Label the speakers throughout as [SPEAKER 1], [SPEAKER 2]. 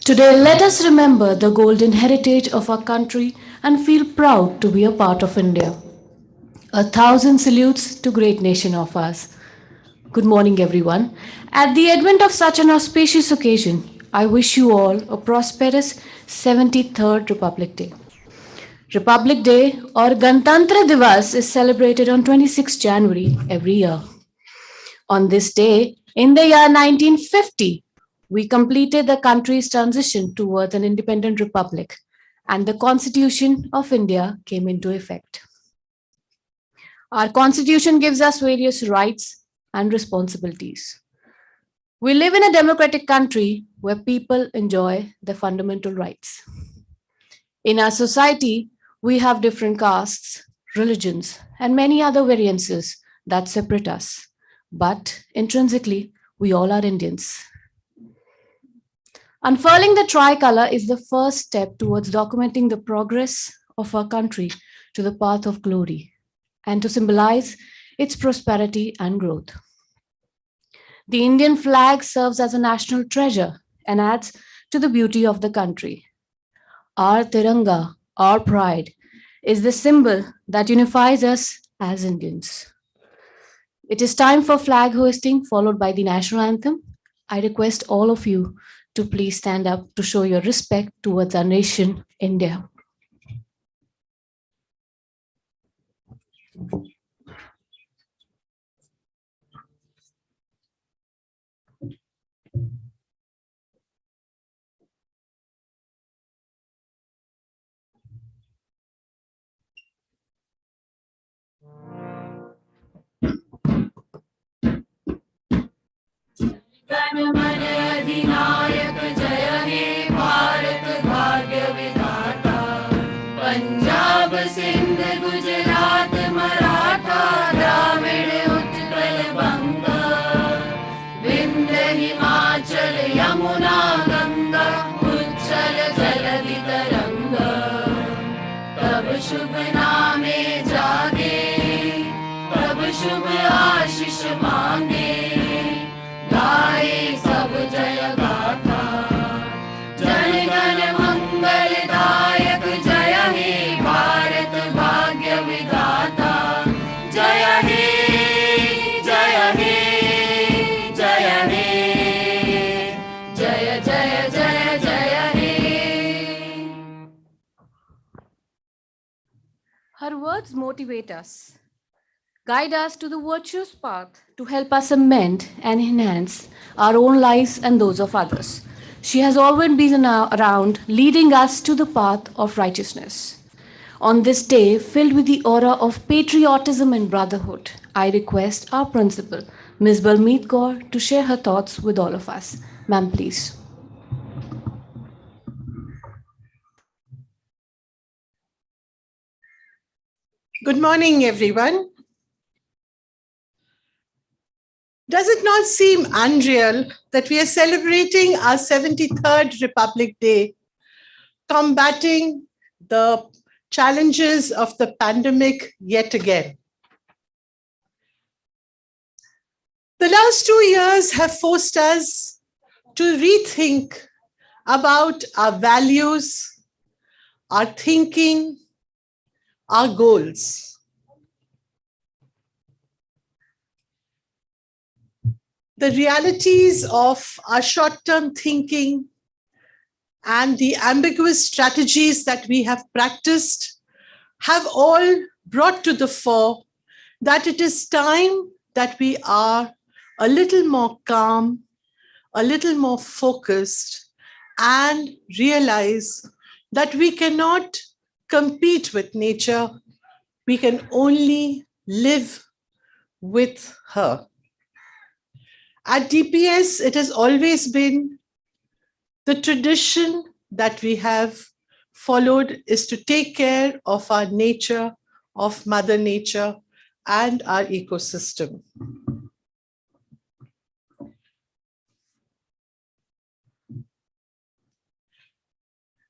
[SPEAKER 1] Today, let us remember the golden heritage of our country and feel proud to be a part of India. A thousand salutes to great nation of ours. Good morning, everyone. At the advent of such an auspicious occasion, I wish you all a prosperous 73rd Republic Day. Republic Day or Gantantra Divas is celebrated on 26 January every year. On this day, in the year 1950, we completed the country's transition towards an independent republic, and the Constitution of India came into effect. Our Constitution gives us various rights and responsibilities. We live in a democratic country where people enjoy their fundamental rights. In our society, we have different castes, religions, and many other variances that separate us. But intrinsically, we all are Indians. Unfurling the tricolor is the first step towards documenting the progress of our country to the path of glory and to symbolize its prosperity and growth. The Indian flag serves as a national treasure and adds to the beauty of the country. Our Tiranga, our pride, is the symbol that unifies us as Indians. It is time for flag hoisting, followed by the national anthem. I request all of you to please stand up to show your respect towards our nation, India.
[SPEAKER 2] Punjab Sindh Gujarat Maratha Dravida Utkal बंगा विंध्य हिमाचल यमुना गंगा उच्चल जलधि तरंगा तब शुभ नामे जागे तब शुभ आशीष मांगे गाए सब जय गाथा जन गण मंगलदायक जय हे भारत भाग्य विधाता जय हे जय हे जय हे जय जय जय जय हे.
[SPEAKER 1] Her words motivate us, guide us to the virtuous path to help us amend and enhance our own lives and those of others. She has always been around, leading us to the path of righteousness. On this day, filled with the aura of patriotism and brotherhood, I request our principal, Ms. Balmeet Kaur, to share her thoughts with all of us. Ma'am, please.
[SPEAKER 3] Good morning, everyone. Does it not seem unreal that we are celebrating our 73rd Republic Day, combating the challenges of the pandemic yet again? The last 2 years have forced us to rethink about our values, our thinking, our goals. The realities of our short-term thinking and the ambiguous strategies that we have practiced have all brought to the fore that it is time that we are a little more calm, a little more focused, and realize that we cannot compete with nature. We can only live with her. At DPS, it has always been the tradition that we have followed is to take care of our nature, of Mother Nature, and our ecosystem.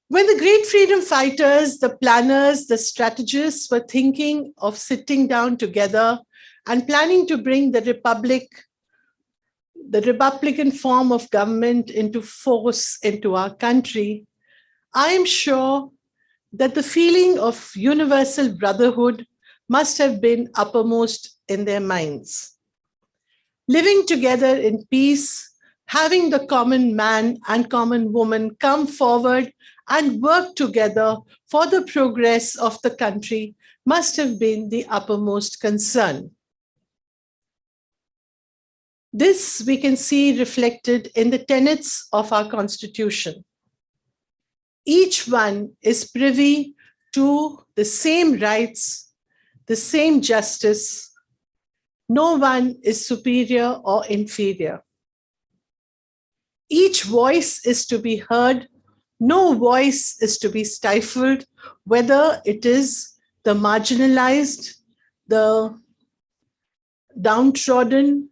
[SPEAKER 3] When the great freedom fighters, the planners, the strategists were thinking of sitting down together and planning to bring the Republican form of government into force into our country, I am sure that the feeling of universal brotherhood must have been uppermost in their minds. Living together in peace, having the common man and common woman come forward and work together for the progress of the country must have been the uppermost concern. This we can see reflected in the tenets of our Constitution. Each one is privy to the same rights, the same justice. No one is superior or inferior. Each voice is to be heard. No voice is to be stifled, whether it is the marginalized, the downtrodden,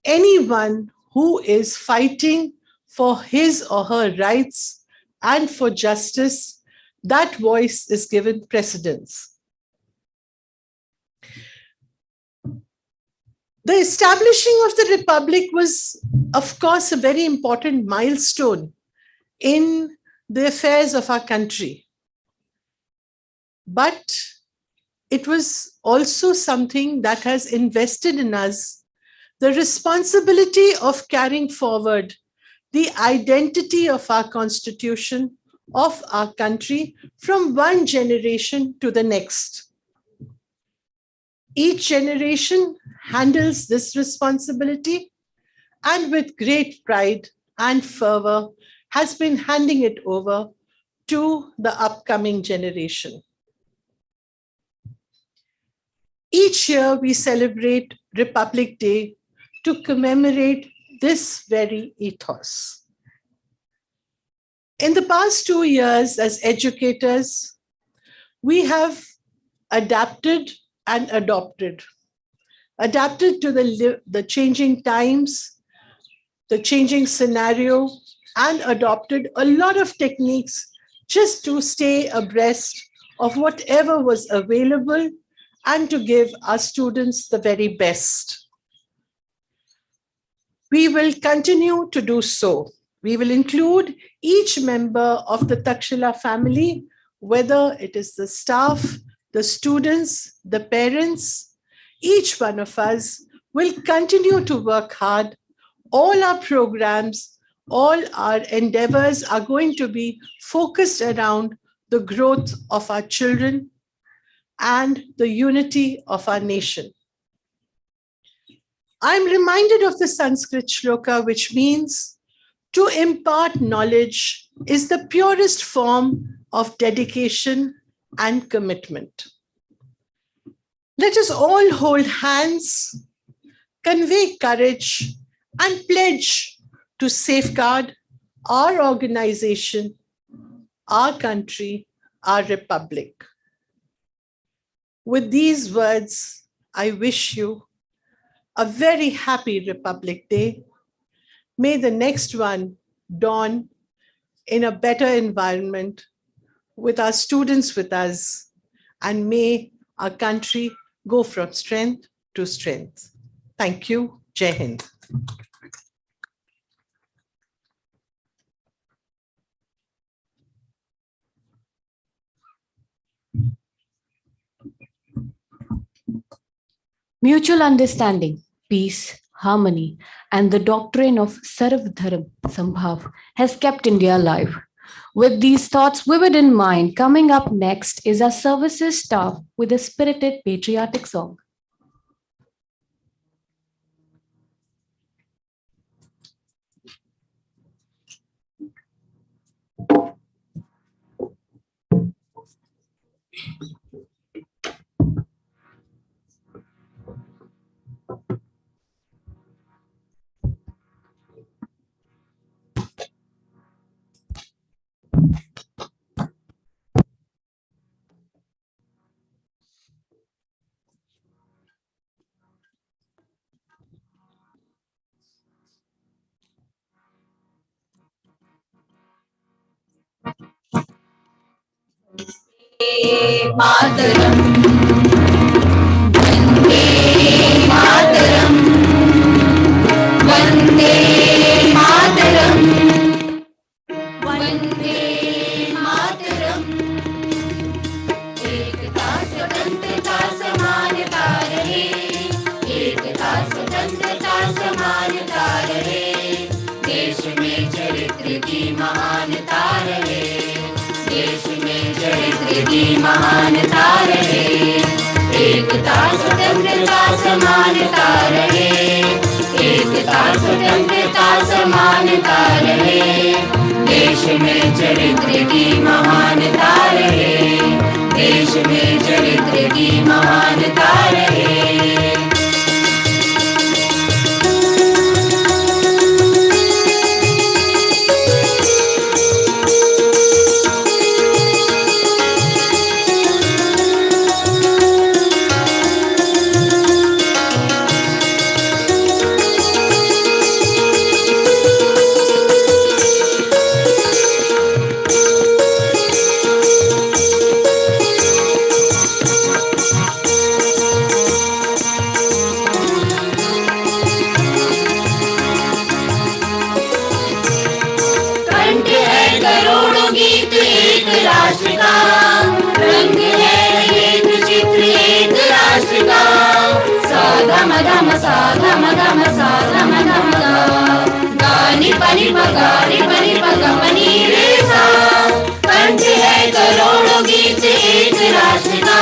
[SPEAKER 3] anyone who is fighting for his or her rights and for justice, that voice is given precedence. The establishing of the Republic was, of course, a very important milestone in the affairs of our country. But it was also something that has invested in us the responsibility of carrying forward the identity of our Constitution, of our country, from one generation to the next. Each generation handles this responsibility and with great pride and fervor has been handing it over to the upcoming generation. Each year we celebrate Republic Day to commemorate this very ethos. In the past 2 years as educators, we have adapted and adopted. Adapted to the changing times, the changing scenario, and adopted a lot of techniques just to stay abreast of whatever was available and to give our students the very best. We will continue to do so. We will include each member of the Takshila family, whether it is the staff, the students, the parents. Each one of us will continue to work hard. All our programs, all our endeavors are going to be focused around the growth of our children and the unity of our nation. I'm reminded of the Sanskrit shloka, which means to impart knowledge is the purest form of dedication and commitment. Let us all hold hands, convey courage, and pledge to safeguard our organization, our country, our republic. With these words, I wish you a very happy Republic Day. May the next one dawn in a better environment with our students with us, and may our country go from strength to strength. Thank you. Jai Hind.
[SPEAKER 1] Mutual understanding, peace, harmony, and the doctrine of Sarv Dharam Sambhav has kept India alive. With these thoughts vivid in mind, coming up next is our services staff with a spirited patriotic song.
[SPEAKER 2] Mataram, Vande Mataram, Vande Mataram, एकता स्वतंत्रता समानता रहे, एकता स्वतंत्रता समानता रहे, देश में चरित्र की महानता रहे, देश में चरित्र की महानता रहे, एकता स्वतंत्रता समानता रहे, एकता स्वतंत्रता समानता रहे, देश में चरित्र की महानता रहे, देश में चरित्र की महानता रहे। राष्ट्र का रंग है एक चित्र एक राष्ट्र का साधा मधा मसाधा मधा मसाधा मधा मगा गानी पनी पगानी पनी पगमनी रे सा कंठ है करोड़ों गीत एक राष्ट्र का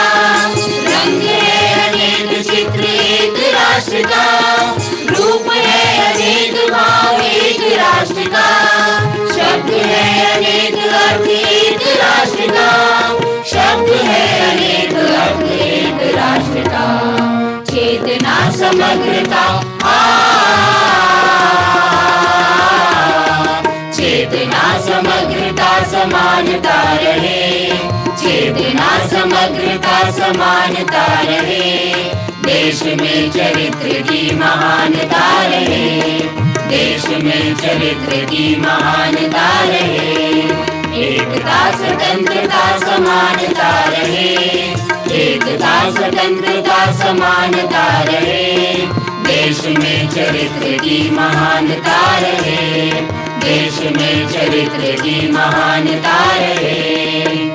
[SPEAKER 2] रंग है अनेक चित्र एक राष्ट्र का रूप है अनेक भाव एक राष्ट्र का शब्द है अनेक अर्थ एक राष्ट्र का शब्द है अनेक अर्थ एक राष्ट्र का चेतना समग्रता चेतना समग्रता समानता रहे चेतना समग्रता समानता रहे, देश में चरित्र की महानता रहे, देश में चरित्र की महानता रहे। एकता स्वतंत्रता समानता रहे, एकता स्वतंत्रता समानता रहे, देश में चरित्र की महानता रहे, देश में चरित्र की महानता रहे।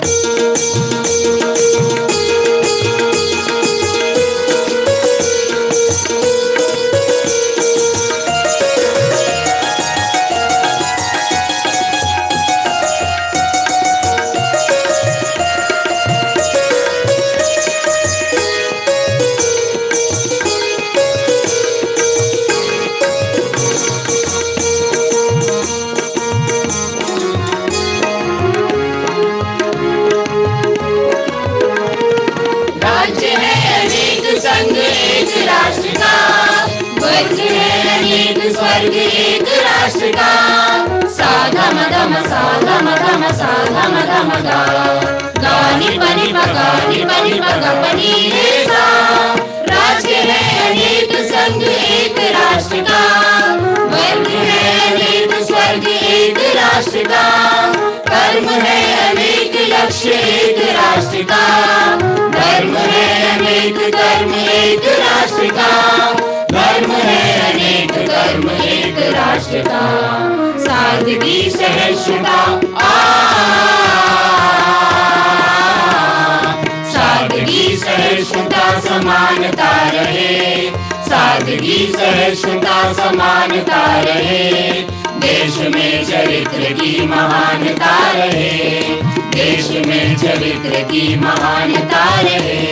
[SPEAKER 2] स्वर्ग एक राष्ट्र का, साधा मधम साधा मधम साधा मधम गा, गानी पनी पगानी पनी पगा पनी रे सा। राज्य है अनेक संग एक राष्ट्र का, वर्ग है अनेक स्वर्ग एक राष्ट्र का, कर्म है अनेक लक्ष्य एक राष्ट्र का, धर्म है अनेक कर्म एक राष्ट्र का, धर्म है अनेक कर्म एक राष्ट्र का। सादगी सहिष्णुता सादगी सहिष्णुता समानता रहे, सादगी सहिष्णुता समानता रहे, देश में चरित्र की महानता रहे, देश में चरित्र की महानता रहे।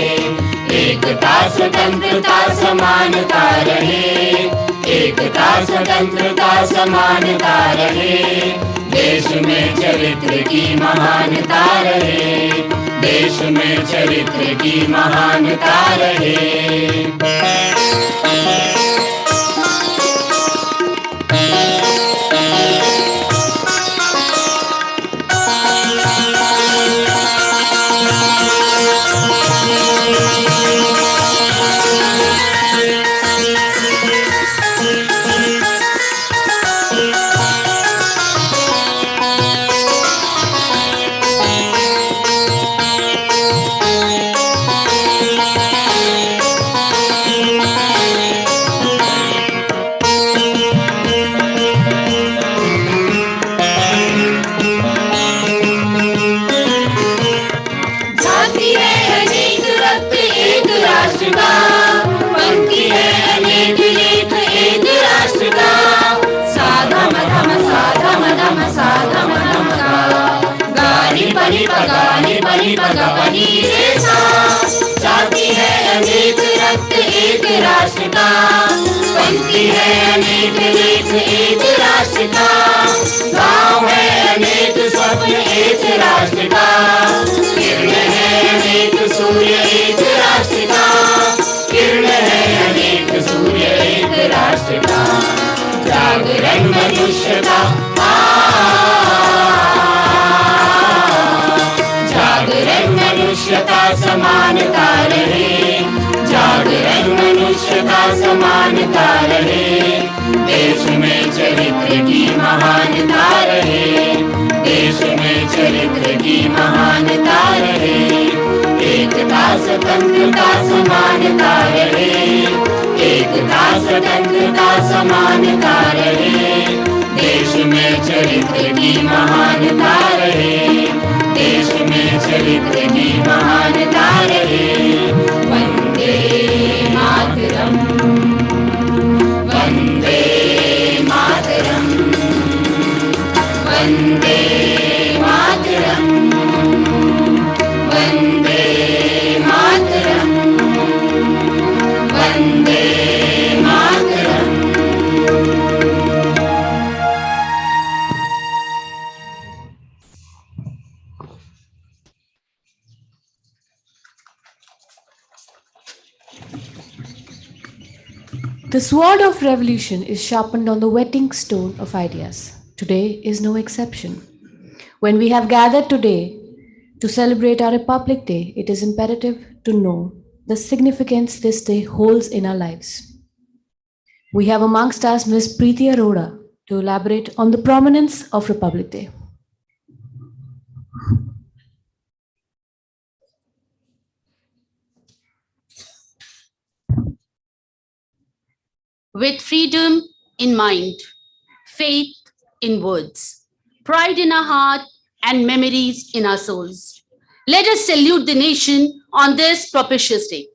[SPEAKER 2] एकता स्वतंत्रता समानता रहे, एकता स्वतंत्रता समानता रहे, देश में चरित्र की महानता रहे, देश में चरित्र की महानता रहे। जाति है अनेक रक्त एक राष्ट्र का, पंक्ति है अनेक लेख एक राष्ट्र का, गांव है अनेक स्वप्न एक राष्ट्र का, किरण है अनेक सूर्य एक राष्ट्र का, किरण है अनेक सूर्य एक राष्ट्र का। जागरण मनुष्यता मनुष्यता समानता रहे, जागरण मनुष्यता समानता रहे, देश में चरित्र की महानता रहे, देश में चरित्र की महानता रहे। एकता स्वतंत्रता समानता रहे, एकता स्वतंत्रता समानता रहे, देश में चरित्र की महानता रहे, देश में चरित्र की महानता रहे। Vande Mataram, Vande Mataram, Vande Mataram, Vande Mataram, Vande Mataram.
[SPEAKER 1] The sword of revolution is sharpened on the whetting stone of ideas. Today is no exception. When we have gathered today To celebrate our Republic Day, it is imperative to know the significance this day holds in our lives. We have amongst us Ms. Preeti Arora to elaborate on the prominence of Republic Day.
[SPEAKER 2] With freedom in mind, faith in words, pride in our heart, and memories in our souls, let us salute the nation on this propitious day.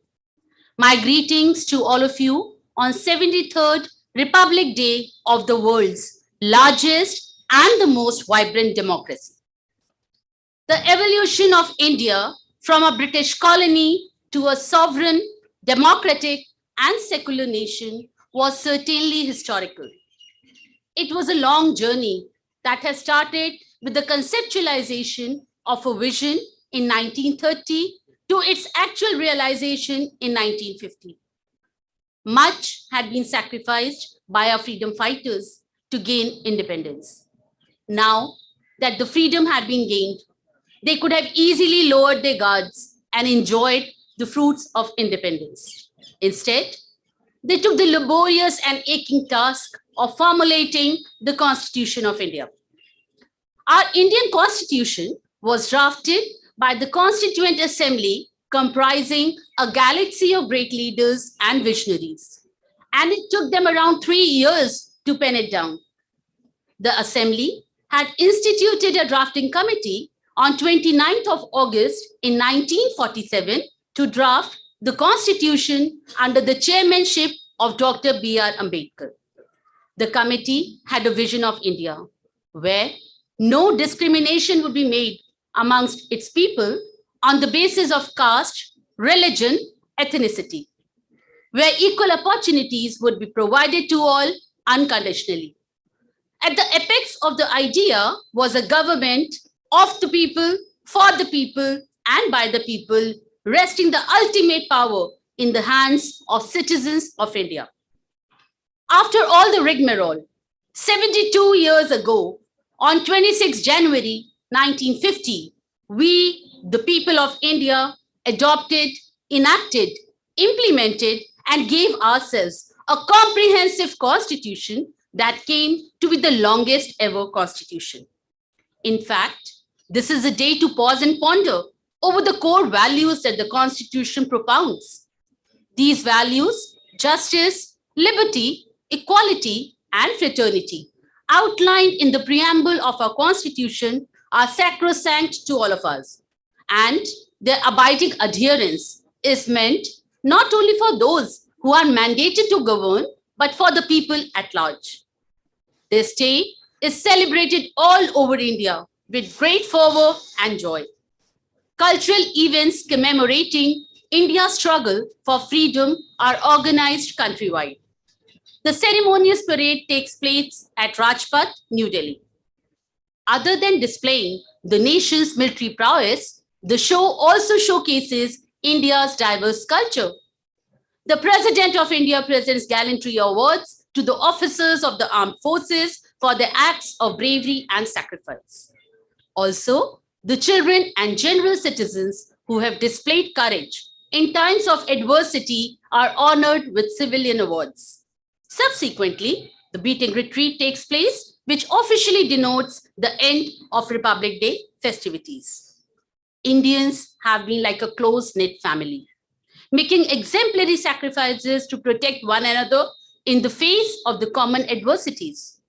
[SPEAKER 2] My greetings to all of you on 73rd Republic Day of the world's largest and the most vibrant democracy. The evolution of India from a British colony to a sovereign, democratic, and secular nation was certainly historical. It was a long journey that has started with the conceptualization of a vision in 1930 to its actual realization in 1950. Much had been sacrificed by our freedom fighters to gain independence. Now that the freedom had been gained, they could have easily lowered their guards and enjoyed the fruits of independence. Instead, they took the laborious and aching task of formulating the Constitution of India. Our Indian Constitution was drafted by the Constituent Assembly comprising a galaxy of great leaders and visionaries, and it took them around 3 years to pen it down. The Assembly had instituted a drafting committee on 29th of August in 1947 to draft the Constitution under the chairmanship of Dr. B.R. Ambedkar. The committee had a vision of India where no discrimination would be made amongst its people on the basis of caste, religion, ethnicity, where equal opportunities would be provided to all unconditionally. At the apex of the idea was a government of the people, for the people, and by the people, resting the ultimate power in the hands of citizens of India. After all the rigmarole, 72 years ago, on 26 January 1950, we, the people of India, adopted, enacted, implemented, and gave ourselves a comprehensive constitution that came to be the longest ever constitution. In fact, this is a day to pause and ponder over the core values that the Constitution propounds. These values, justice, liberty, equality, and fraternity, outlined in the preamble of our Constitution, are sacrosanct to all of us. And their abiding adherence is meant not only for those who are mandated to govern, but for the people at large. This day is celebrated all over India with great fervor and joy. Cultural events commemorating India's struggle for freedom are organized countrywide. The ceremonious parade takes place at Rajpath, New Delhi. Other than displaying the nation's military prowess, the show also showcases India's diverse culture. The President of India presents gallantry awards to the officers of the armed forces for their acts of bravery and sacrifice. Also, the children and general citizens who have displayed courage in times of adversity are honored with civilian awards. Subsequently, the beating retreat takes place, which officially denotes the end of Republic Day festivities. Indians have been like a close-knit family, making exemplary sacrifices to protect one another in the face of the common adversities.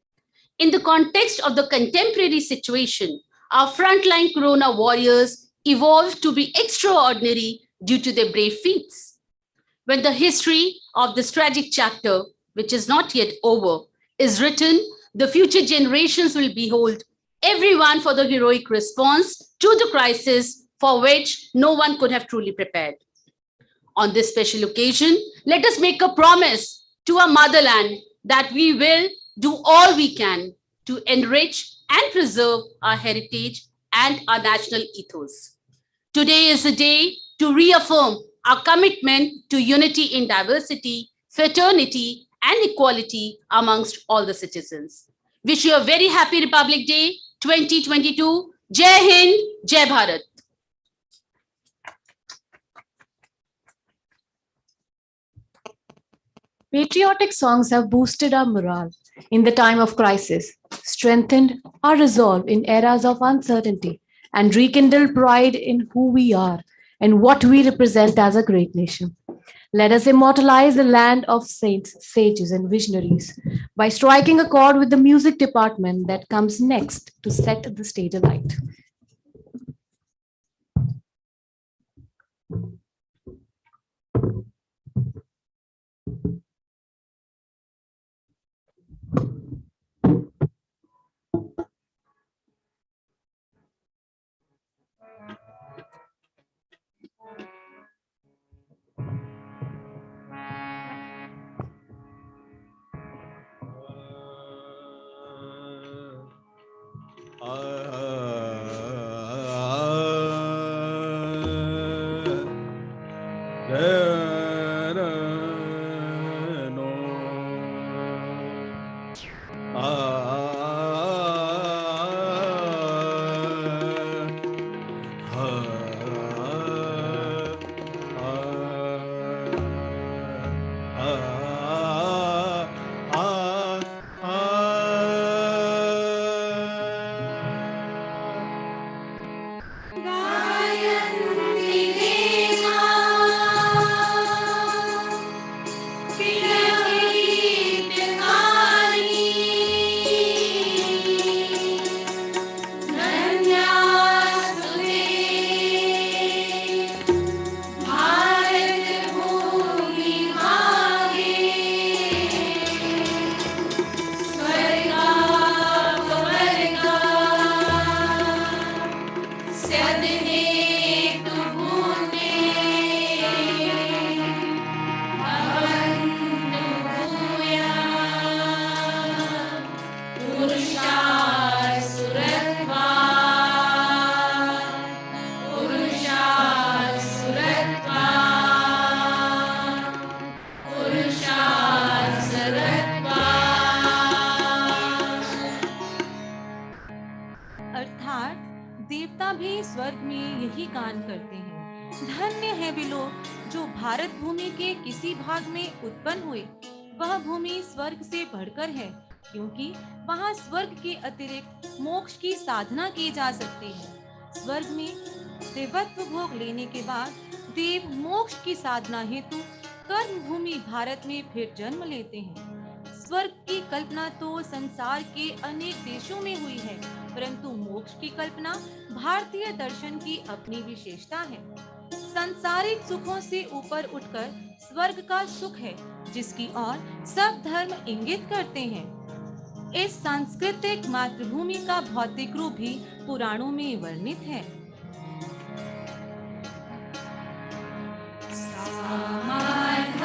[SPEAKER 2] In the context of the contemporary situation, our frontline corona warriors evolved to be extraordinary due to their brave feats. When the history of this tragic chapter, which is not yet over, is written, the future generations will behold everyone for the heroic response to the crisis for which no one could have truly prepared. On this special occasion, let us make a promise to our motherland that we will do all we can to enrich and preserve our heritage and our national ethos. Today is a day to reaffirm our commitment to unity in diversity, fraternity, and equality amongst all the citizens. Wish you a very happy Republic Day 2022. Jai Hind, Jai Bharat.
[SPEAKER 1] Patriotic songs have boosted our morale in the time of crisis, strengthened our resolve in eras of uncertainty, and rekindled pride in who we are and what we represent as a great nation. Let us immortalize the land of saints, sages, and visionaries by striking a chord with the music department that comes next to set the stage alight.
[SPEAKER 4] अर्थात देवता भी स्वर्ग में यही गान करते हैं। धन्य है वे लोग जो भारत भूमि के किसी भाग में उत्पन्न हुए। वह भूमि स्वर्ग से बढ़कर है, क्योंकि वहाँ स्वर्ग के अतिरिक्त मोक्ष की साधना की जा सकती है। स्वर्ग में देवत्व भोग लेने के बाद देव मोक्ष की साधना हेतु कर्म भूमि भारत में फिर जन्म लेते हैं। स्वर्ग की कल्पना तो संसार के अनेक देशों में हुई है, परंतु मोक्ष की कल्पना भारतीय दर्शन की अपनी विशेषता है। सांसारिक सुखों से ऊपर उठकर स्वर्ग का सुख है, जिसकी ओर सब धर्म इंगित करते हैं। इस सांस्कृतिक मातृभूमि का भौतिक रूप भी पुराणों में वर्णित है।
[SPEAKER 2] समाधान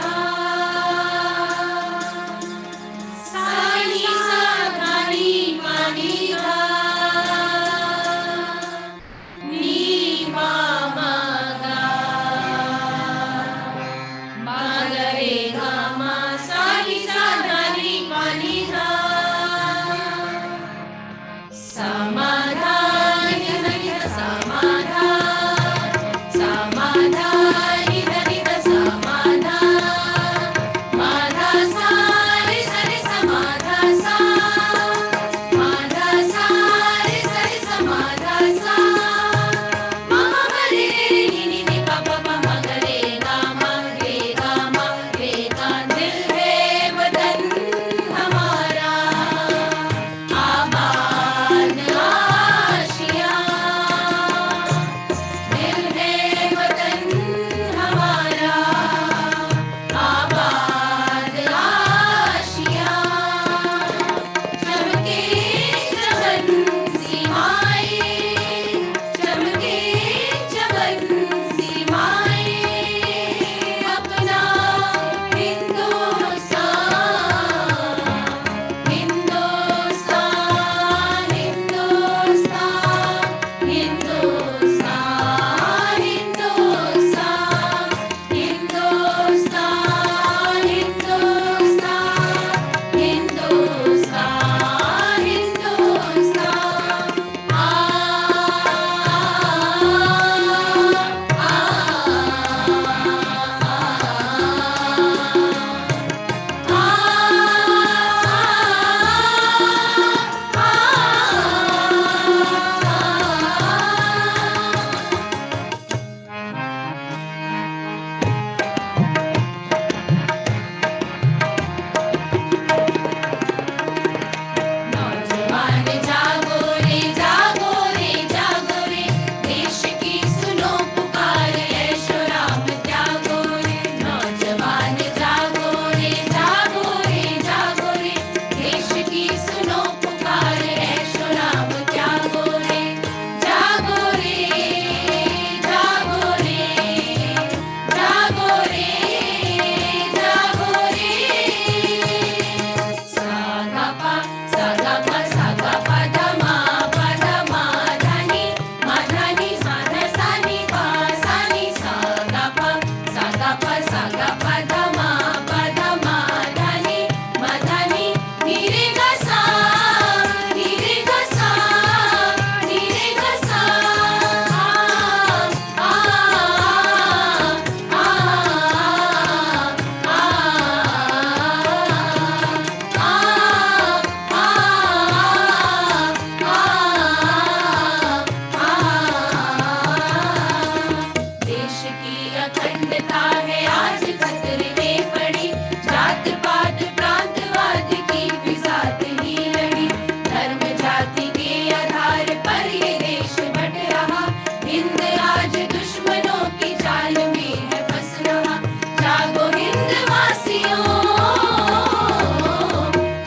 [SPEAKER 2] अखंडता है आज खतरे में पड़ी, जात पात प्रांतवाद की फिजात ही लड़ी, धर्म जाति के आधार पर ये देश बट रहा, हिंद आज दुश्मनों की जाल में है फंस रहा। जागो हिंद वासियों,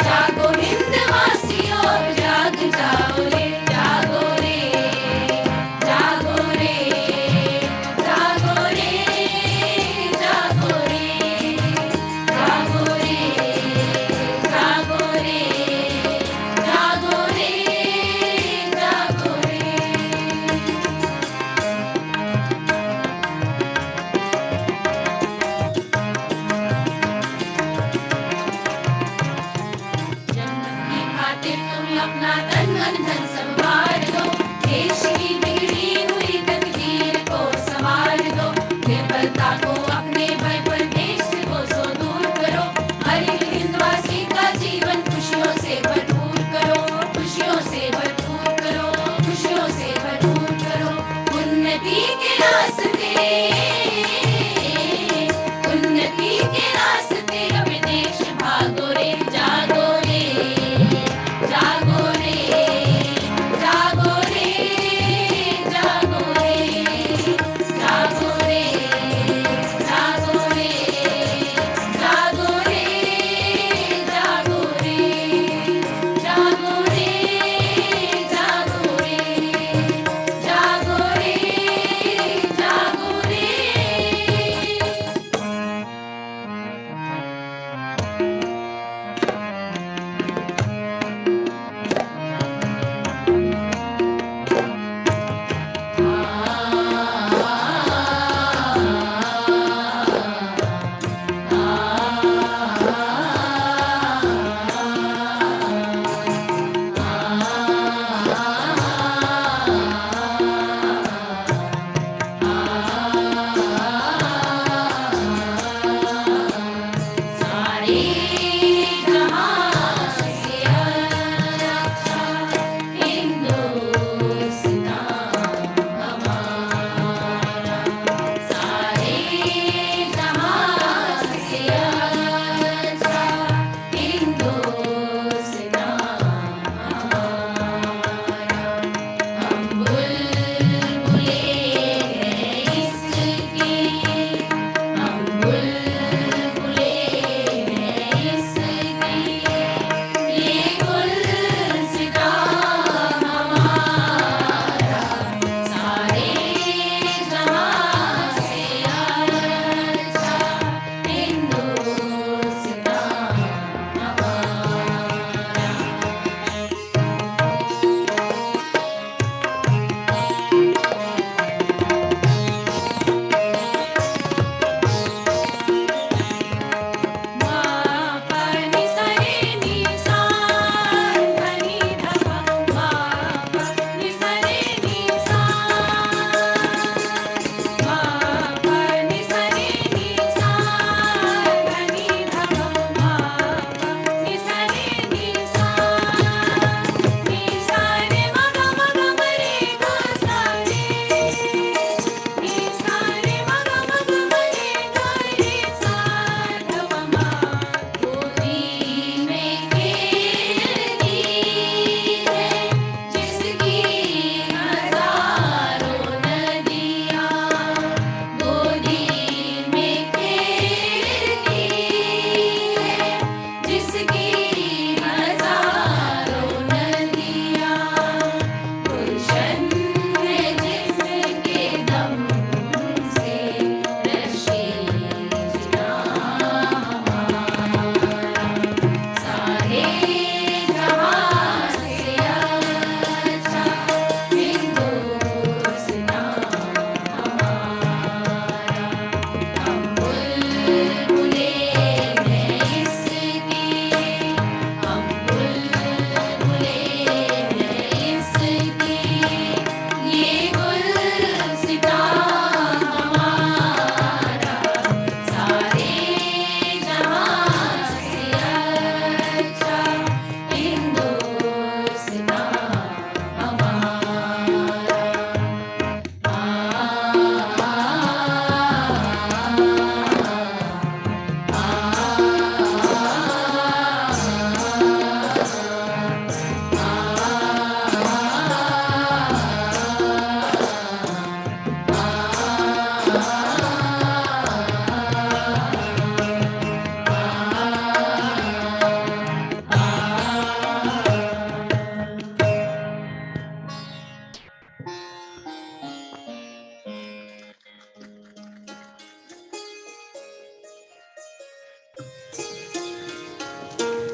[SPEAKER 2] जागो हिंद वासियों, जाग जाओ रे, जागो रे, जागो रे, जागो रे, जागो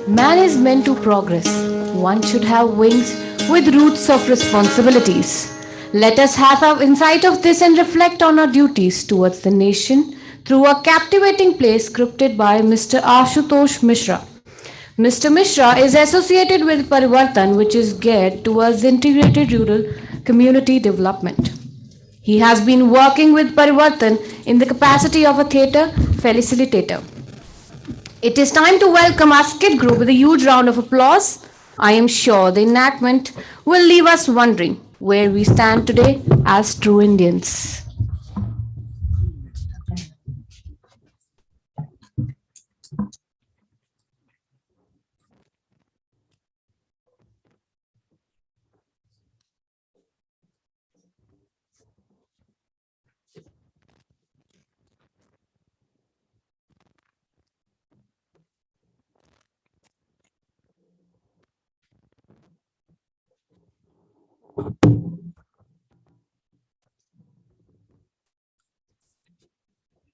[SPEAKER 1] Man is meant to progress. One should have wings with roots of responsibilities. Let us have our insight of this and reflect on our duties towards the nation through a captivating play scripted by Mr. Ashutosh Mishra. Mr. Mishra is associated with Parivartan, which is geared towards integrated rural community development. He has been working with Parivartan in the capacity of a theatre facilitator. It is time to welcome our skit group with a huge round of applause. I am sure the enactment will leave us wondering where we stand today as true Indians.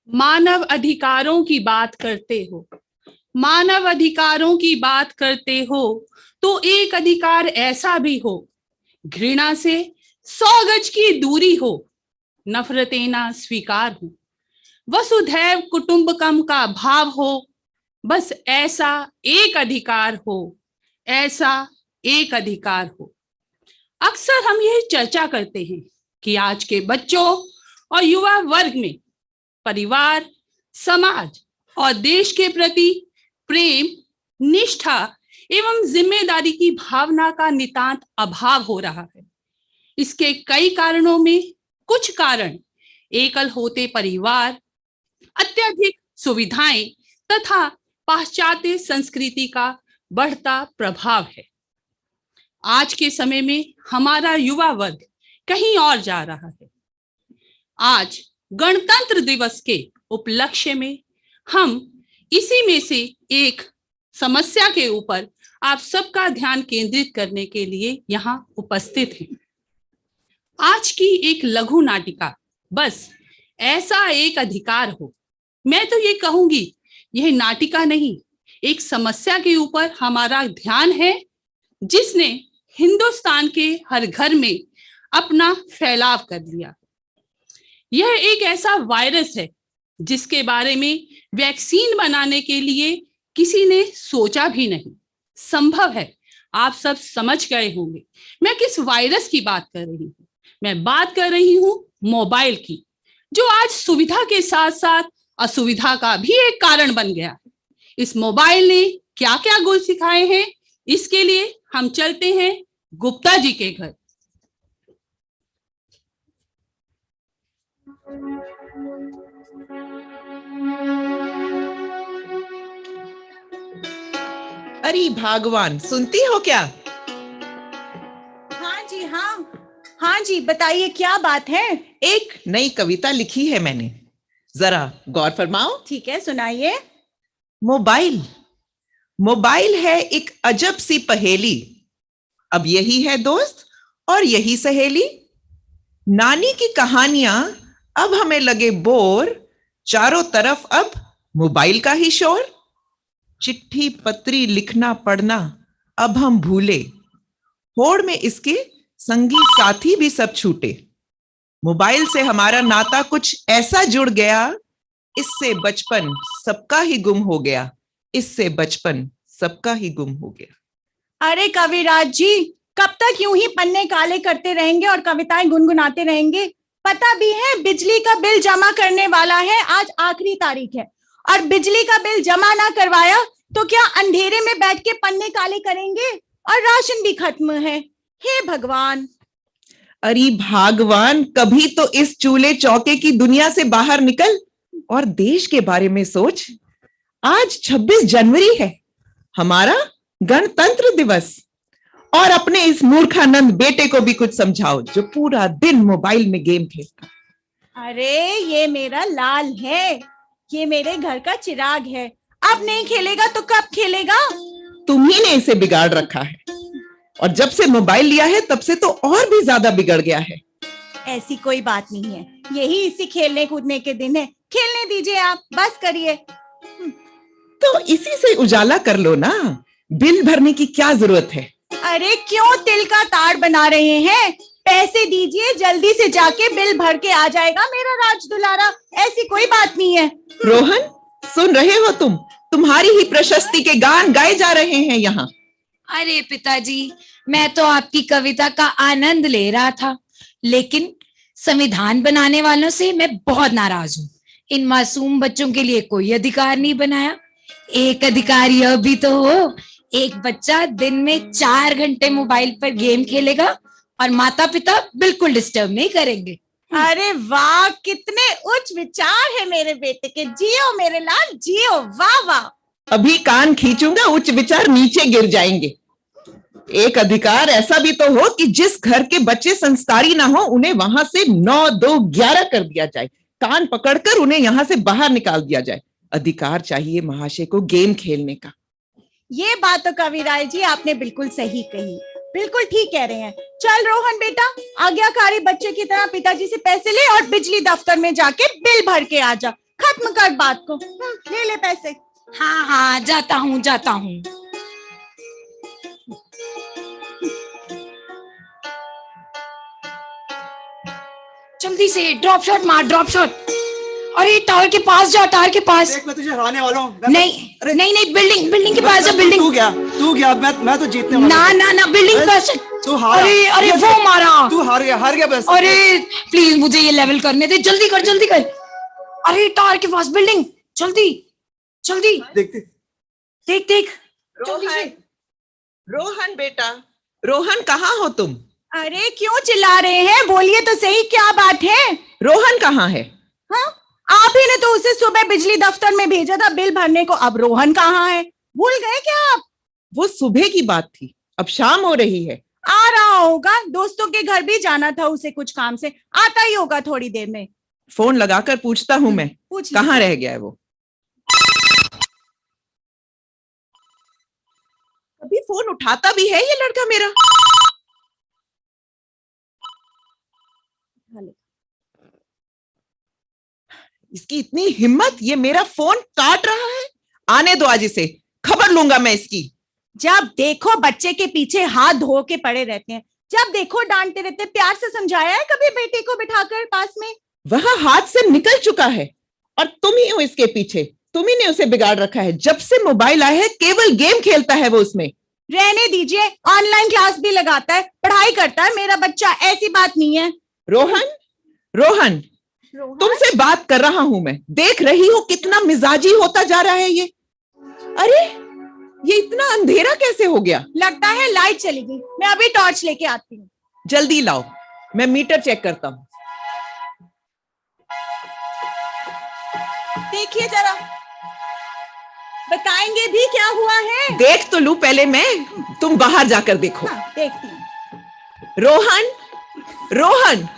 [SPEAKER 5] मानव अधिकारों की बात करते हो, मानव अधिकारों की बात करते हो तो एक अधिकार ऐसा भी हो, घृणा से 100 गज की दूरी हो, नफरतें ना स्वीकार हो, वसुधैव कुटुंबकम का भाव हो, बस ऐसा एक अधिकार हो, ऐसा एक अधिकार हो। अक्सर हम यह चर्चा करते हैं कि आज के बच्चों और युवा वर्ग में परिवार, समाज और देश के प्रति प्रेम, निष्ठा एवं जिम्मेदारी की भावना का नितांत अभाव हो रहा है। इसके कई कारणों में कुछ कारण एकल होते परिवार, अत्यधिक सुविधाएं तथा पाश्चात्य संस्कृति का बढ़ता प्रभाव है। आज के समय में हमारा युवा वर्ग कहीं और जा रहा है। आज गणतंत्र दिवस के उपलक्ष्य में हम इसी में से एक समस्या के ऊपर आप सबका ध्यान केंद्रित करने के लिए यहाँ उपस्थित हैं। आज की एक लघु नाटिका बस ऐसा एक अधिकार हो, मैं तो ये कहूंगी यह नाटिका नहीं, एक समस्या के ऊपर हमारा ध्यान है जिसने हिंदुस्तान के हर घर में अपना फैलाव कर लिया। यह एक ऐसा वायरस है जिसके बारे में वैक्सीन बनाने के लिए किसी ने सोचा भी नहीं। संभव है आप सब समझ गए होंगे मैं किस वायरस की बात कर रही हूँ। मैं बात कर रही हूँ मोबाइल की, जो आज सुविधा के साथ साथ असुविधा का भी एक कारण बन गया है। इस मोबाइल ने क्या क्या गुण सिखाए हैं, इसके लिए हम चलते हैं गुप्ता जी के घर।
[SPEAKER 6] अरे भगवान, सुनती हो क्या?
[SPEAKER 7] हाँ जी, हाँ जी, बताइए क्या बात है।
[SPEAKER 6] एक नई कविता लिखी है मैंने, जरा गौर फरमाओ।
[SPEAKER 7] ठीक है, सुनाइए।
[SPEAKER 6] मोबाइल है एक अजब सी पहेली, अब यही है दोस्त और यही सहेली। नानी की कहानियां अब हमें लगे बोर, चारों तरफ अब मोबाइल का ही शोर। चिट्ठी पत्री लिखना पढ़ना अब हम भूले, होड़ में इसके संगी साथी भी सब छूटे। मोबाइल से हमारा नाता कुछ ऐसा जुड़ गया, इससे बचपन सबका ही गुम हो गया, इससे बचपन सबका ही गुम हो गया।
[SPEAKER 7] अरे कविराज जी, कब तक यूं ही पन्ने काले करते रहेंगे और कविताएं गुनगुनाते रहेंगे? पता भी है बिजली का बिल जमा करने वाला है, आज आखिरी तारीख है, और बिजली का बिल जमा ना करवाया तो क्या अंधेरे में बैठ के पन्ने काले करेंगे? और राशन भी खत्म है। हे भगवान।
[SPEAKER 6] अरे भगवान, कभी तो इस चूल्हे चौके की दुनिया से बाहर निकल और देश के बारे में सोच। आज 26 जनवरी है, हमारा गणतंत्र दिवस, और अपने इस मूर्खानंद बेटे को भी कुछ समझाओ जो पूरा दिन मोबाइल में गेम खेलता।
[SPEAKER 7] अरे ये मेरा लाल है, ये मेरे घर का चिराग है, अब नहीं खेलेगा तो कब खेलेगा?
[SPEAKER 6] तुम्ही ने इसे बिगाड़ रखा है, और जब से मोबाइल लिया है तब से तो और भी ज्यादा बिगड़ गया है।
[SPEAKER 7] ऐसी कोई बात नहीं है, यही इसी खेलने कूदने के दिन है, खेलने दीजिए, आप बस करिए।
[SPEAKER 6] तो इसी से उजाला कर लो ना, बिल भरने की क्या जरूरत है?
[SPEAKER 7] अरे क्यों तिल का ताड़ बना रहे हैं? पैसे दीजिए, जल्दी से जाके बिल भर के आ जाएगा मेरा राज दुलारा। ऐसी कोई बात नहीं है।
[SPEAKER 6] रोहन, सुन रहे हो तुम? तुम्हारी ही प्रशस्ति के गान गाए जा रहे हैं यहाँ।
[SPEAKER 2] अरे पिताजी, मैं तो आपकी कविता का आनंद ले रहा था, लेकिन संविधान बनाने वालों से मैं बहुत नाराज हूँ। इन मासूम बच्चों के लिए कोई अधिकार नहीं बनाया। एक अधिकार यह भी तो हो, एक बच्चा दिन में 4 घंटे मोबाइल पर गेम खेलेगा और माता पिता बिल्कुल डिस्टर्ब नहीं करेंगे।
[SPEAKER 7] अरे वाह, कितने उच्च विचार है मेरे बेटे के। जियो मेरे लाल, जियो। वाह वाह।
[SPEAKER 6] अभी कान खींचूंगा, उच्च विचार नीचे गिर जाएंगे। एक अधिकार ऐसा भी तो हो कि जिस घर के बच्चे संस्कारी ना हो, उन्हें वहां से 9, 2, 11 कर दिया जाए। कान पकड़कर उन्हें यहां से बाहर निकाल दिया जाए। अधिकार चाहिए महाशय को गेम खेलने का।
[SPEAKER 7] ये बात तो कविराज जी आपने बिल्कुल सही कही, बिल्कुल ठीक कह रहे हैं। चल रोहन बेटा, आज्ञाकारी बच्चे की तरह पिताजी से पैसे ले और बिजली दफ्तर में जाके बिल भर के आ जा। खत्म कर बात को। ले ले पैसे।
[SPEAKER 2] हाँ हाँ, जाता हूँ जाता हूँ। जल्दी से ड्रॉप शॉट मार, ड्रॉप शॉट। अरे टावर के पास जा, टावर के पास।
[SPEAKER 8] देख, मैं तुझे हराने वाला हूँ।
[SPEAKER 2] नहीं नहीं नहीं, बिल्डिंग के पास जा, बिल्डिंग।
[SPEAKER 8] तू गया, मैं तो जीतने वाला।
[SPEAKER 2] ना ना ना, बिल्डिंग के पास।
[SPEAKER 8] तू हारा।
[SPEAKER 2] अरे वो मारा।
[SPEAKER 8] तू हार गया बस।
[SPEAKER 2] अरे प्लीज मुझे ये लेवल करने दे, जल्दी कर जल्दी कर। अरे टावर के पास बिल्डिंग, जल्दी जल्दी।
[SPEAKER 8] देखते
[SPEAKER 2] देख
[SPEAKER 6] रोहन, रोहन बेटा, रोहन कहाँ हो तुम?
[SPEAKER 7] अरे क्यों चिल्ला रहे हैं? बोलिए तो सही, क्या बात है?
[SPEAKER 6] रोहन कहाँ है?
[SPEAKER 7] हाँ, आप ही ने तो उसे सुबह बिजली दफ्तर में भेजा था बिल भरने को। अब रोहन कहाँ है? भूल गए क्या आप?
[SPEAKER 6] वो सुबह की बात थी, अब शाम हो रही है।
[SPEAKER 7] आ रहा होगा, दोस्तों के घर भी जाना था उसे कुछ काम से। आता ही होगा थोड़ी देर में।
[SPEAKER 6] फोन लगाकर पूछता हूँ मैं,
[SPEAKER 7] पूछ
[SPEAKER 6] कहाँ रह गया है वो। कभी फोन उठाता भी है ये लड़का मेरा। इसकी इतनी हिम्मत, ये मेरा फोन काट रहा है। आने दो, आज इसे खबर लूंगा मैं इसकी।
[SPEAKER 7] जब देखो बच्चे के पीछे हाथ धो के पड़े रहते हैं, जब देखो डांटते रहते। प्यार से समझाया है कभी बेटे को बिठाकर पास में?
[SPEAKER 6] वह हाथ से निकल चुका है और तुम ही हो इसके पीछे। तुम ही ने उसे बिगाड़ रखा है। जब से मोबाइल आया है केवल गेम खेलता है वो उसमें।
[SPEAKER 7] रहने दीजिए, ऑनलाइन क्लास भी लगाता है, पढ़ाई करता है मेरा बच्चा। ऐसी बात नहीं है।
[SPEAKER 6] रोहन, रोहन, तुमसे बात कर रहा हूं मैं। देख रही हो कितना मिजाजी होता जा रहा है ये। अरे ये इतना अंधेरा कैसे हो गया?
[SPEAKER 7] लगता है लाइट चली गई। मैं अभी टॉर्च लेके आती हूँ।
[SPEAKER 6] जल्दी लाओ, मैं मीटर चेक करता हूँ।
[SPEAKER 7] देखिए जरा, बताएंगे भी क्या हुआ है?
[SPEAKER 6] देख तो लूं पहले मैं, तुम बाहर जाकर देखो।
[SPEAKER 7] हाँ, देखती हूँ।
[SPEAKER 6] रोहन, रोहन,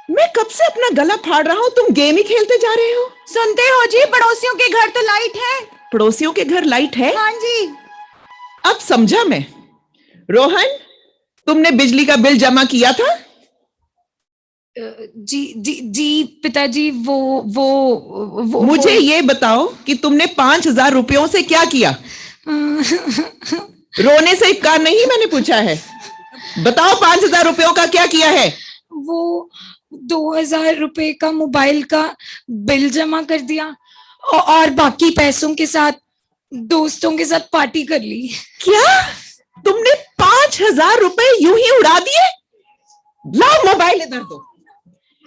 [SPEAKER 6] मैं कब से अपना गला फाड़ रहा हूं, तुम गेम ही खेलते जा रहे हो।
[SPEAKER 7] सुनते हो जी, पड़ोसियों के घर तो लाइट है।
[SPEAKER 6] पड़ोसियों के घर लाइट है?
[SPEAKER 7] हाँ जी।
[SPEAKER 6] अब समझा मैं। रोहन, तुमने बिजली का बिल जमा किया था?
[SPEAKER 2] जी जी जी पिताजी, वो
[SPEAKER 6] मुझे ये बताओ कि तुमने 5,000 रुपयों से क्या किया? रोने से इनकार नहीं मैंने पूछा है। बताओ 5,000 रुपयों का क्या किया है?
[SPEAKER 2] वो 2,000 रुपए का मोबाइल का बिल जमा कर दिया और बाकी पैसों के साथ दोस्तों के साथ पार्टी कर ली।
[SPEAKER 6] क्या तुमने 5,000 रुपए यूं ही उड़ा दिए? लाओ मोबाइल इधर दो।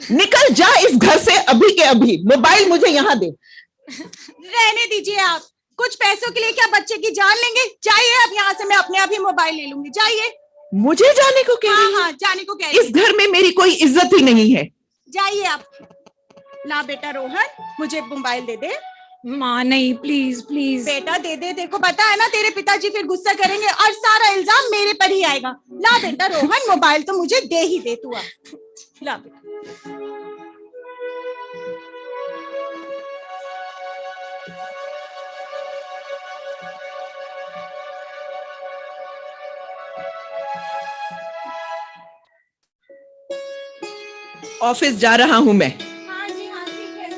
[SPEAKER 6] निकल जा इस घर से अभी के अभी। मोबाइल मुझे यहाँ दे।
[SPEAKER 7] रहने दीजिए आप। कुछ पैसों के लिए क्या बच्चे की जान लेंगे? जाइए अब यहाँ से, मैं अपने आप ही मोबाइल ले लूंगी। जाइए।
[SPEAKER 6] मुझे जाने को कह रही है?
[SPEAKER 7] हाँ, जाने को कह रही है।
[SPEAKER 6] इस घर में मेरी कोई इज्जत ही नहीं है।
[SPEAKER 7] जाइए आप। ला बेटा रोहन, मुझे मोबाइल दे दे।
[SPEAKER 2] माँ नहीं, प्लीज प्लीज।
[SPEAKER 7] बेटा दे दे। देखो पता है ना, तेरे पिताजी फिर गुस्सा करेंगे और सारा इल्जाम मेरे पर ही आएगा। ला बेटा रोहन, मोबाइल तो मुझे दे ही दे तू। ला बेटा।
[SPEAKER 6] ऑफिस जा रहा हूं मैं।
[SPEAKER 7] हाँ जी, हाँ ठीक है।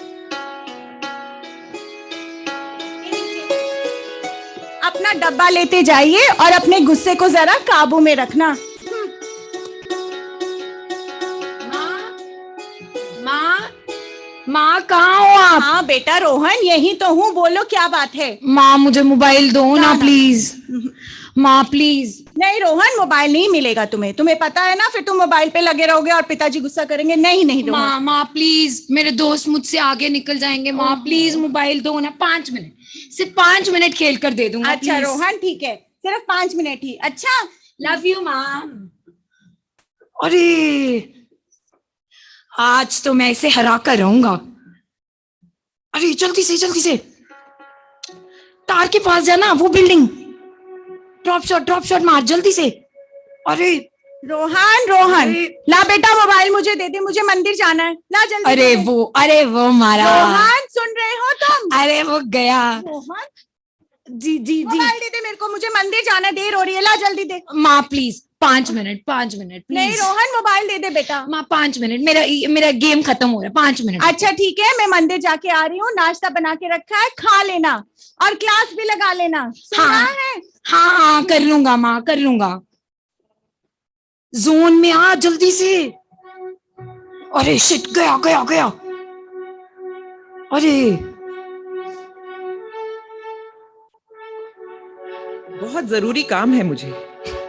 [SPEAKER 7] ये लीजिए। अपना अपना डब्बा लेते जाइए और अपने गुस्से को जरा काबू में रखना।
[SPEAKER 9] माँ कहाँ हो आप?
[SPEAKER 7] हाँ बेटा रोहन, यही तो हूँ, बोलो क्या बात है?
[SPEAKER 9] माँ मुझे मोबाइल दो ना प्लीज। माँ प्लीज।
[SPEAKER 7] नहीं रोहन, मोबाइल नहीं मिलेगा तुम्हें, तुम्हें पता है ना, फिर तुम मोबाइल पे लगे रहोगे और पिताजी गुस्सा करेंगे। नहीं नहीं रोहन।
[SPEAKER 9] माँ प्लीज, मेरे दोस्त मुझसे आगे निकल जाएंगे। माँ प्लीज मोबाइल दो ना, 5 मिनट, सिर्फ 5 मिनट खेल कर दे दूंगा।
[SPEAKER 7] अच्छा
[SPEAKER 9] please।
[SPEAKER 7] रोहन ठीक है, सिर्फ 5 मिनट ही। अच्छा
[SPEAKER 9] लव यू माँ। अरे आज तो मैं इसे हरा कर रहूंगा। अरे जल्दी से तार के पास जाना, वो बिल्डिंग। ड्रॉप शॉट मार जल्दी से। अरे
[SPEAKER 7] रोहन ला बेटा मोबाइल मुझे दे दे, मुझे मंदिर जाना है, ला जल्दी।
[SPEAKER 9] अरे वो मारा।
[SPEAKER 7] रोहन सुन रहे हो तुम?
[SPEAKER 9] अरे वो गया।
[SPEAKER 7] रोहन
[SPEAKER 9] जी
[SPEAKER 7] मोबाइल दे दे मेरे को, मुझे मंदिर जाना है, देर हो रही है, ला जल्दी दे।
[SPEAKER 9] माँ प्लीज 5 मिनट please।
[SPEAKER 7] नहीं रोहन मोबाइल दे दे बेटा।
[SPEAKER 9] माँ 5 मिनट, मेरा गेम खत्म हो रहा है, 5 मिनट।
[SPEAKER 7] अच्छा ठीक है, मैं मंदिर जाके आ रही हूँ, नाश्ता बना के रखा है, खा लेना और क्लास भी लगा लेना। सुना है?
[SPEAKER 9] हाँ कर लूंगा माँ, कर लूंगा। जोन में आ जल्दी से। अरे शिट, गया। अरे
[SPEAKER 6] बहुत जरूरी काम है मुझे,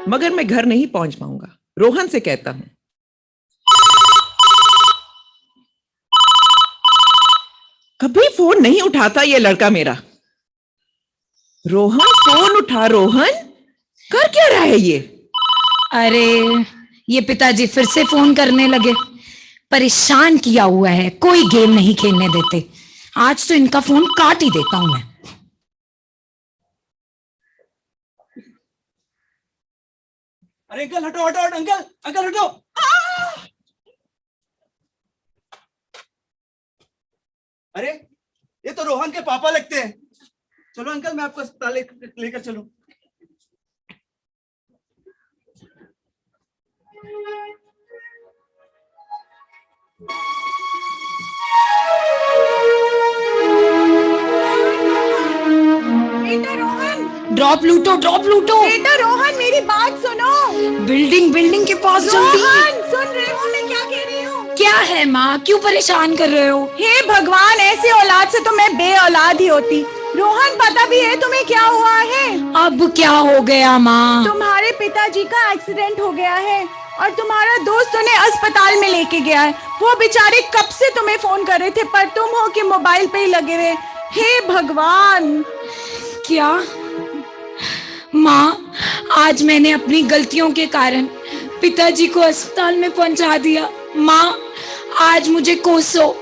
[SPEAKER 6] मगर मैं घर नहीं पहुंच पाऊंगा। रोहन से कहता हूं। कभी फोन नहीं उठाता ये लड़का मेरा। रोहन फोन उठा। रोहन कर क्या रहा है ये?
[SPEAKER 9] अरे ये पिताजी फिर से फोन करने लगे। परेशान किया हुआ है, कोई गेम नहीं खेलने देते। आज तो इनका फोन काट ही देता हूं मैं।
[SPEAKER 8] अरे अंकल हटो अंकल हटो। अरे ये तो रोहन के पापा लगते हैं। चलो अंकल, मैं आपको अस्पताल लेकर चलूं।
[SPEAKER 7] बेटा रोहन,
[SPEAKER 9] ड्रॉप लूटो।
[SPEAKER 7] बेटा रोहन मेरी बात सुनो।
[SPEAKER 9] बिल्डिंग के पास जल्दी।
[SPEAKER 7] रोहन सुन रहे हो मैं क्या कह रही हूँ?
[SPEAKER 9] क्या है माँ, क्यों परेशान कर रहे हो?
[SPEAKER 7] हे भगवान, ऐसी औलाद से तो मैं बे औलाद ही होती। रोहन पता भी है तुम्हें क्या हुआ है?
[SPEAKER 9] अब क्या हो गया माँ?
[SPEAKER 7] तुम्हारे पिताजी का एक्सीडेंट हो गया है और तुम्हारा दोस्त उन्हें अस्पताल में लेके गया है। वो बेचारे कब से तुम्हें फोन कर रहे थे, पर तुम हो कि मोबाइल पे ही लगे रहे। हे भगवान।
[SPEAKER 9] क्या माँ, आज मैंने अपनी गलतियों के कारण पिताजी को अस्पताल में पहुंचा दिया। माँ आज मुझे कोसो,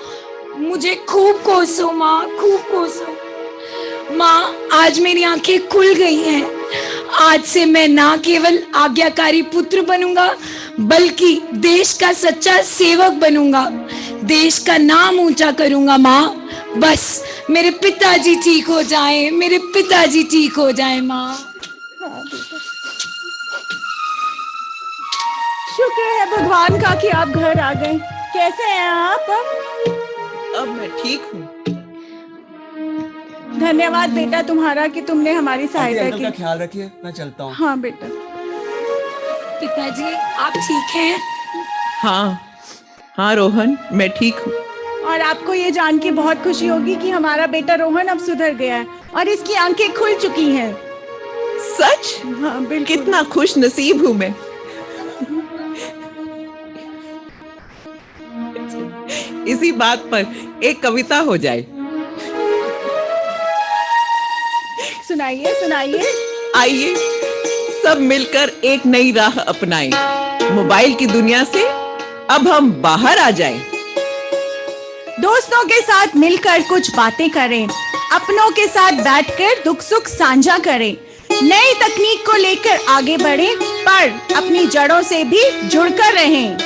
[SPEAKER 9] मुझे खूब कोसो माँ, खूब कोसो। माँ आज मेरी आंखें खुल गई हैं। आज से मैं ना केवल आज्ञाकारी पुत्र बनूंगा, बल्कि देश का सच्चा सेवक बनूंगा। देश का नाम ऊंचा करूंगा माँ। बस मेरे पिताजी ठीक हो जाएं, मेरे पिताजी ठीक हो जाएं माँ।
[SPEAKER 7] शुक्र है भगवान का कि आप घर आ गए। कैसे हैं आप?
[SPEAKER 6] अब मैं ठीक हूँ।
[SPEAKER 7] धन्यवाद बेटा तुम्हारा कि तुमने हमारी सहायता
[SPEAKER 8] अंकल का
[SPEAKER 7] की।
[SPEAKER 8] ख्याल रखिए, मैं चलता हूँ।
[SPEAKER 7] हाँ बेटा।
[SPEAKER 9] पिताजी आप ठीक हैं?
[SPEAKER 6] हाँ रोहन, मैं ठीक हूँ।
[SPEAKER 7] और आपको ये जान के बहुत खुशी होगी कि हमारा बेटा रोहन अब सुधर गया है और इसकी आंखें खुल चुकी हैं।
[SPEAKER 6] सच?
[SPEAKER 7] हाँ बिल्कुल।
[SPEAKER 6] कितना खुश नसीब हूँ मैं। इसी बात पर एक कविता हो जाए।
[SPEAKER 7] सुनाइए सुनाइए।
[SPEAKER 6] आइए सब मिलकर एक नई राह अपनाएं। मोबाइल की दुनिया से अब हम बाहर आ जाएं।
[SPEAKER 7] दोस्तों के साथ मिलकर कुछ बातें करें, अपनों के साथ बैठकर दुख सुख साझा करें, नई तकनीक को लेकर आगे बढ़ें, पर अपनी जड़ों से भी जुड़कर रहें।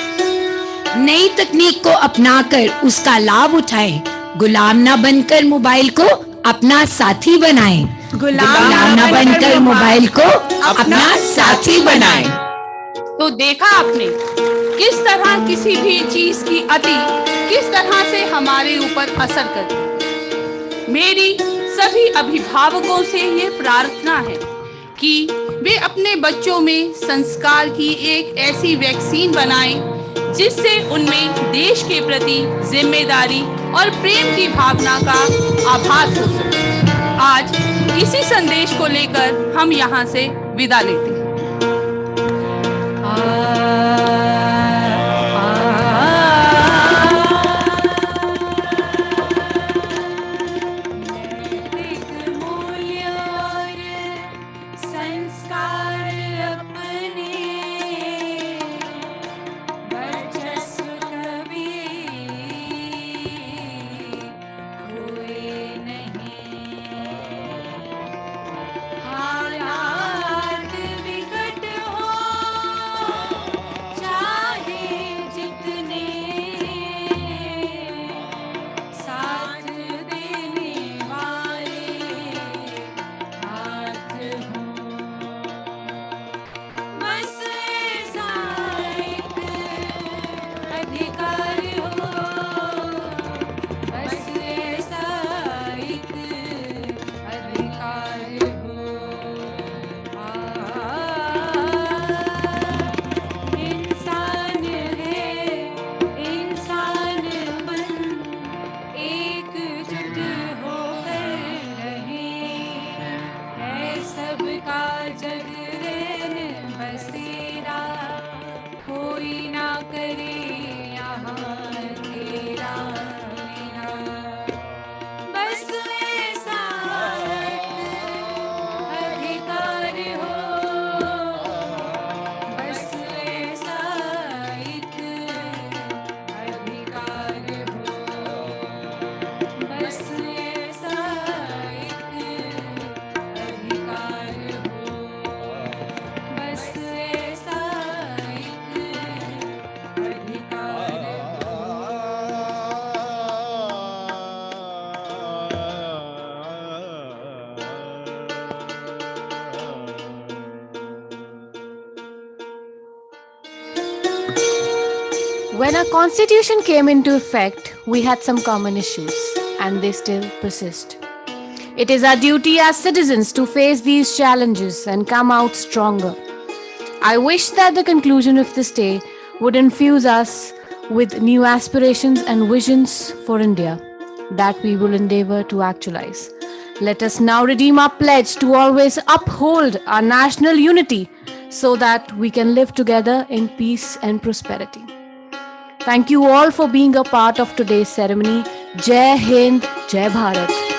[SPEAKER 9] नई तकनीक को अपनाकर उसका लाभ उठाएं, गुलाम ना बनकर मोबाइल को अपना साथी बनाएं। गुलाम ना बनकर मोबाइल को अपना साथी बनाएं।
[SPEAKER 5] तो देखा आपने किस तरह किसी भी चीज की अति किस तरह से हमारे ऊपर असर करती है। मेरी सभी अभिभावकों से ये प्रार्थना है कि वे अपने बच्चों में संस्कार की एक ऐसी वैक्सीन बनाएं जिससे उनमें देश के प्रति जिम्मेदारी और प्रेम की भावना का आभास हो सके। आज इसी संदेश को लेकर हम यहाँ से विदा लेते हैं।
[SPEAKER 1] When our constitution came into effect, we had some common issues, and they still persist. It is our duty as citizens to face these challenges and come out stronger. I wish that the conclusion of this day would infuse us with new aspirations and visions for India that we will endeavor to actualize. Let us now redeem our pledge to always uphold our national unity so that we can live together in peace and prosperity. Thank you all for being a part of today's ceremony. Jai Hind, Jai Bharat.